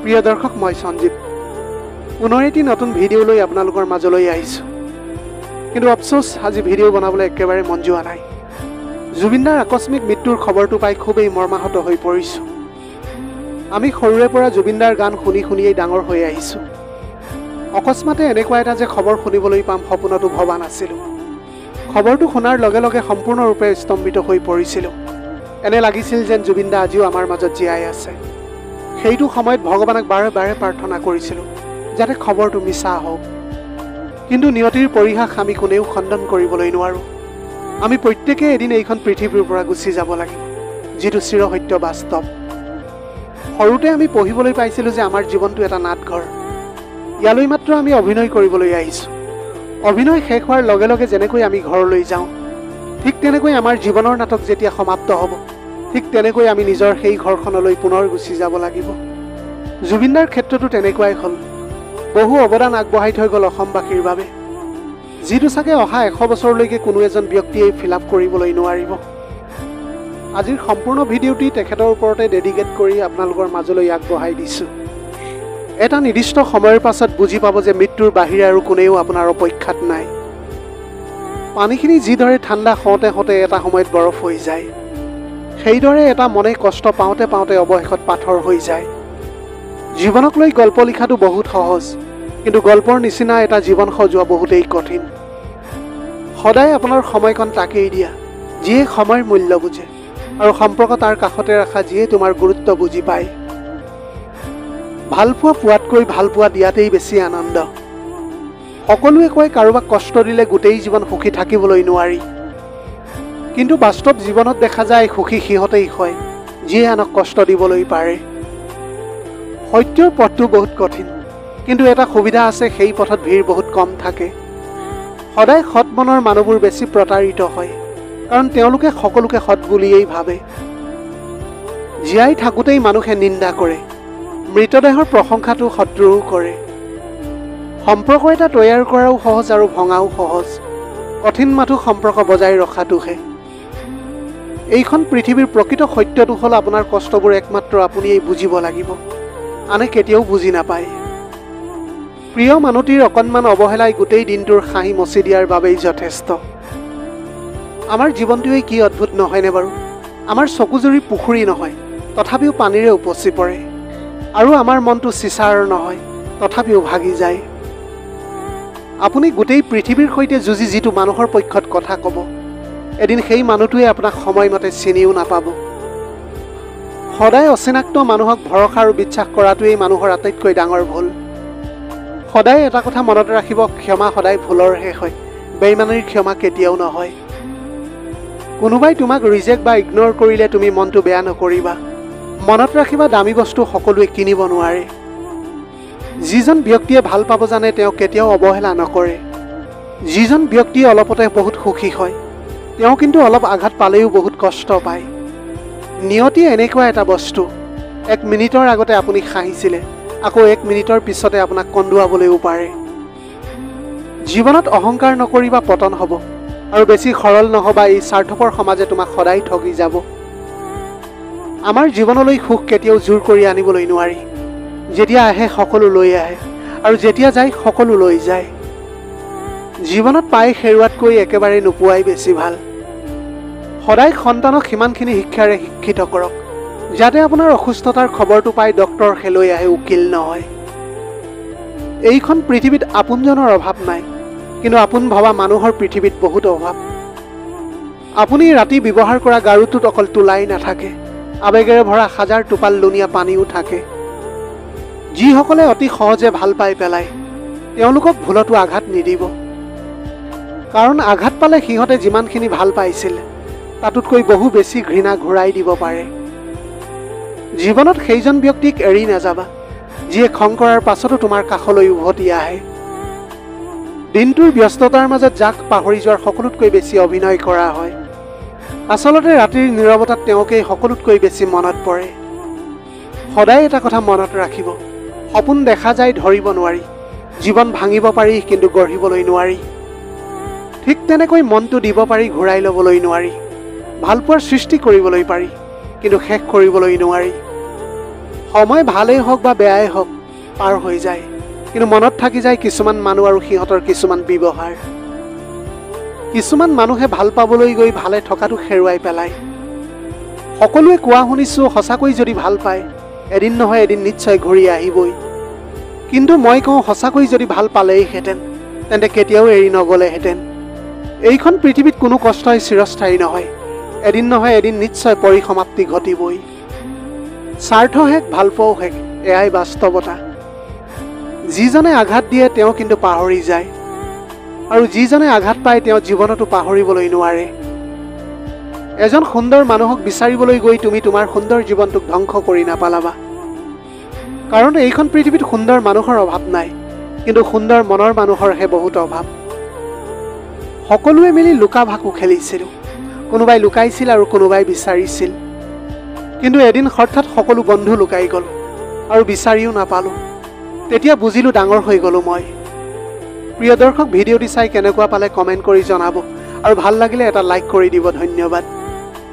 প্ৰিয় দৰ্শক, মই সঞ্জীৱ পুনৰ এটি নতুন ভিডিঅ' লৈ আপোনালোকৰ মাজলৈ আহিছোঁ। কিন্তু আফসোস আজি ভিডিঅ' বনাবলৈ একেবাৰে মন যোৱা নাই। জুবিনদাৰ আকস্মিক মৃত্যুৰ খবৰটো পাই খুবেই মৰ্মাহত হৈ পৰিছোঁ। আমি সৰুৰে পৰা জুবিনদাৰ গান শুনি শুনিয়েই ডাঙৰ হৈ আহিছোঁ। অকস্মাতে এনেকুৱা এটা যে খবৰ শুনিবলৈ পাম সপোনতো ভবা নাছিলোঁ। খবৰটো শুনাৰ লগে লগে সম্পূৰ্ণৰূপে স্তম্ভিত হৈ পৰিছিলোঁ। এনে লাগিছিল যেন জুবিনদা আজিও আমাৰ মাজত জীয়াই আছে। সেইটো সময়ত ভগৱানক বাৰে বাৰে প্ৰাৰ্থনা কৰিছিলোঁ যাতে খবৰটো মিছা হওক। কিন্তু নিয়তিৰ পৰিহাস আমি কোনেও খণ্ডন কৰিবলৈ নোৱাৰোঁ। আমি প্ৰত্যেকে এদিন এইখন পৃথিৱীৰ পৰা গুচি যাব লাগিব, যিটো চিৰসত্য বাস্তৱ। সৰুতে আমি পঢ়িবলৈ পাইছিলোঁ যে আমাৰ জীৱনটো এটা নাটঘৰ। ইয়ালৈ মাত্ৰ আমি অভিনয় কৰিবলৈ আহিছোঁ। অভিনয় শেষ হোৱাৰ লগে লগে যেনেকৈ আমি ঘৰলৈ যাওঁ, ঠিক তেনেকৈ আমাৰ জীৱনৰ নাটক যেতিয়া সমাপ্ত হ'ব, ঠিক তেনেকৈ আমি নিজৰ সেই ঘৰখনলৈ পুনৰ গুচি যাব লাগিব। জুবিনদাৰ ক্ষেত্ৰতো তেনেকুৱাই হ'ল। বহু অৱদান আগবঢ়াই থৈ গ'ল অসমবাসীৰ বাবে, যিটো চাগে অহা 100 বছৰলৈকে কোনো এজন ব্যক্তিয়ে ফিল আপ কৰিবলৈ নোৱাৰিব। আজিৰ সম্পূৰ্ণ ভিডিঅ'টি তেখেতৰ ওপৰতে ডেডিকেট কৰি আপোনালোকৰ মাজলৈ আগবঢ়াই দিছোঁ। এটা নিৰ্দিষ্ট সময়ৰ পাছত বুজি পাব যে মৃত্যুৰ বাহিৰে আৰু কোনেও আপোনাৰ অপেক্ষাত নাই। পানীখিনি যিদৰে ঠাণ্ডা হওঁতে হওঁতে এটা সময়ত বৰফ হৈ যায়, সেইদৰে এটা মনে কষ্ট পাওঁতে পাওঁতে অৱশেষত পাথৰ হৈ যায়। জীৱনক লৈ গল্প লিখাটো বহুত সহজ, কিন্তু গল্পৰ নিচিনা এটা জীৱন সজোৱা বহুতেই কঠিন। সদায় আপোনাৰ সময়কণ তাকেই দিয়া যিয়ে সময়ৰ মূল্য বুজে, আৰু সম্পৰ্ক তাৰ কাষতে ৰাখা যিয়ে তোমাৰ গুৰুত্ব বুজি পায়। ভালপোৱা পোৱাতকৈ ভালপোৱা দিয়াতেই বেছি আনন্দ। সকলোৱে কয় কাৰোবাক কষ্ট দিলে গোটেই জীৱন সুখী থাকিবলৈ নোৱাৰি, কিন্তু বাস্তৱ জীৱনত দেখা যায় সুখী সিহঁতেই হয় যিয়ে আনক কষ্ট দিবলৈ পাৰে। সত্যৰ পথটো বহুত কঠিন, কিন্তু এটা সুবিধা আছে, সেই পথত ভিৰ বহুত কম থাকে। সদায় সৎ মনৰ মানুহবোৰ বেছি প্ৰতাৰিত হয়, কাৰণ তেওঁলোকে সকলোকে সৎ বুলিয়েই ভাবে। জীয়াই থাকোঁতেই মানুহে নিন্দা কৰে, মৃতদেহৰ প্ৰশংসাটো শত্ৰুও কৰে। সম্পৰ্ক এটা তৈয়াৰ কৰাও সহজ আৰু ভঙাও সহজ, কঠিন মাথো সম্পৰ্ক বজাই ৰখাটোহে। এইখন পৃথিৱীৰ প্ৰকৃত সত্যটো হ'ল আপোনাৰ কষ্টবোৰ একমাত্ৰ আপুনিয়েই বুজিব লাগিব, আনে কেতিয়াও বুজি নাপায়। প্ৰিয় মানুহটিৰ অকণমান অৱহেলাই গোটেই দিনটোৰ হাঁহি মচি দিয়াৰ বাবেই যথেষ্ট। আমাৰ জীৱনটোৱেই কি অদ্ভুত নহয়নে বাৰু? আমাৰ চকুজুৰি পুখুৰী নহয়, তথাপিও পানীৰে উপচি পৰে, আৰু আমাৰ মনটো চিচাৰ নহয়, তথাপিও ভাগি যায়। আপুনি গোটেই পৃথিৱীৰ সৈতে যুঁজি যিটো মানুহৰ পক্ষত কথা ক'ব, এদিন সেই মানুহটোৱে আপোনাক সময়মতে চিনিও নাপাব। সদায় অচিনাক্ত মানুহক ভৰসা আৰু বিশ্বাস কৰাটোৱেই মানুহৰ আটাইতকৈ ডাঙৰ ভুল। সদায় এটা কথা মনত ৰাখিব, ক্ষমা সদায় ভুলৰহে হয়, বেইমানিৰ ক্ষমা কেতিয়াও নহয়। কোনোবাই তোমাক ৰিজেক্ট বা ইগন'ৰ কৰিলে তুমি মনটো বেয়া নকৰিবা। মনত ৰাখিবা, দামী বস্তু সকলোৱে কিনিব নোৱাৰে। যিজন ব্যক্তিয়ে ভাল পাব জানে তেওঁ কেতিয়াও অৱহেলা নকৰে। যিজন ব্যক্তিয়ে অলপতে বহুত সুখী হয়, তেওঁ কিন্তু অলপ আঘাত পালেও বহুত কষ্ট পায়। নিয়তি এনেকুৱা এটা বস্তু, 1 মিনিটৰ আগতে আপুনি হাঁহিছিলে, আকৌ 1 মিনিটৰ পিছতে আপোনাক কন্দুৱাবলৈও পাৰে। জীৱনত অহংকাৰ নকৰিবা, পতন হ'ব, আৰু বেছি সৰল নহ'বা, এই স্বাৰ্থপৰ সমাজে তোমাক সদায় ঠগি যাব। আমাৰ জীৱনলৈ সুখ কেতিয়াও জোৰ কৰি আনিবলৈ নোৱাৰি। যেতিয়া আহে সকলো লৈ আহে, আৰু যেতিয়া যায় সকলো লৈ যায়। জীৱনত পাই হেৰুৱাতকৈ একেবাৰে নোপোৱাই বেছি ভাল। সদায় সন্তানক সিমানখিনি শিক্ষাৰে শিক্ষিত কৰক যাতে আপোনাৰ অসুস্থতাৰ খবৰটো পাই ডক্টৰহে লৈ আহে, উকিল নহয়। এইখন পৃথিৱীত আপোনজনৰ অভাৱ নাই, কিন্তু আপোন ভবা মানুহৰ পৃথিৱীত বহুত অভাৱ। আপুনি ৰাতি ব্যৱহাৰ কৰা গাৰুটোত অকল তোলাই নাথাকে, আৱেগেৰে ভৰা হাজাৰ টোপাল লুণীয়া পানীও থাকে। যিসকলে অতি সহজে ভাল পাই পেলায়, তেওঁলোকক ভুলতো আঘাত নিদিব, কাৰণ আঘাত পালে সিহঁতে যিমানখিনি ভাল পাইছিল তাতোতকৈ বহু বেছি ঘৃণা ঘূৰাই দিব পাৰে। জীৱনত সেইজন ব্যক্তিক এৰি নাযাবা যিয়ে খং কৰাৰ পাছতো তোমাৰ কাষলৈ উভতি আহে। দিনটোৰ ব্যস্ততাৰ মাজত যাক পাহৰি যোৱাৰ সকলোতকৈ বেছি অভিনয় কৰা হয়, আচলতে ৰাতিৰ নীৰৱতাত তেওঁকেই সকলোতকৈ বেছি মনত পৰে। সদায় এটা কথা মনত ৰাখিব, সপোন দেখা যায় ধৰিব নোৱাৰি, জীৱন ভাঙিব পাৰি কিন্তু গঢ়িবলৈ নোৱাৰি। ঠিক তেনেকৈ মনটো দিব পাৰি, ঘূৰাই ল'বলৈ নোৱাৰি। ভালপোৱাৰ সৃষ্টি কৰিবলৈ পাৰি, কিন্তু শেষ কৰিবলৈ নোৱাৰি। সময় ভালেই হওক বা বেয়াই হওক পাৰ হৈ যায়, কিন্তু মনত থাকি যায় কিছুমান মানুহ আৰু সিহঁতৰ কিছুমান ব্যৱহাৰ। কিছুমান মানুহে ভাল পাবলৈ গৈ ভালে থকাটো হেৰুৱাই পেলায়। সকলোৱে কোৱা শুনিছোঁ সঁচাকৈ যদি ভাল পায় এদিন নহয় এদিন নিশ্চয় ঘূৰি আহিবই, কিন্তু মই কওঁ সঁচাকৈ যদি ভাল পালেইহেঁতেন তেন্তে কেতিয়াও এৰি নগ'লেহেঁতেন। এইখন পৃথিৱীত কোনো কষ্টই চিৰস্থায়ী নহয়, এদিন নহয় এদিন নিশ্চয় পৰিসমাপ্তি ঘটিবই। স্বাৰ্থ শেষ, ভালপোৱাও শেষ, এয়াই বাস্তৱতা। যিজনে আঘাত দিয়ে তেওঁ কিন্তু পাহৰি যায়, আৰু যিজনে আঘাত পায় তেওঁ জীৱনতো পাহৰিবলৈ নোৱাৰে। এজন সুন্দৰ মানুহক বিচাৰিবলৈ গৈ তুমি তোমাৰ সুন্দৰ জীৱনটোক ধ্বংস কৰি নাপেলাবা, কাৰণ এইখন পৃথিৱীত সুন্দৰ মানুহৰ অভাৱ নাই, কিন্তু সুন্দৰ মনৰ মানুহৰহে বহুত অভাৱ। সকলোৱে মিলি লুকা ভাকু খেলিছিলোঁ, কোনোবাই লুকাইছিল আৰু কোনোবাই বিচাৰিছিল, কিন্তু এদিন হঠাৎ সকলো বন্ধু লুকাই গ'ল আৰু বিচাৰিও নাপালোঁ। তেতিয়া বুজিলোঁ ডাঙৰ হৈ গ'লোঁ মই। প্ৰিয় দৰ্শক, ভিডিঅ'টি চাই কেনেকুৱা পালে কমেণ্ট কৰি জনাব, আৰু ভাল লাগিলে এটা লাইক কৰি দিব। ধন্যবাদ।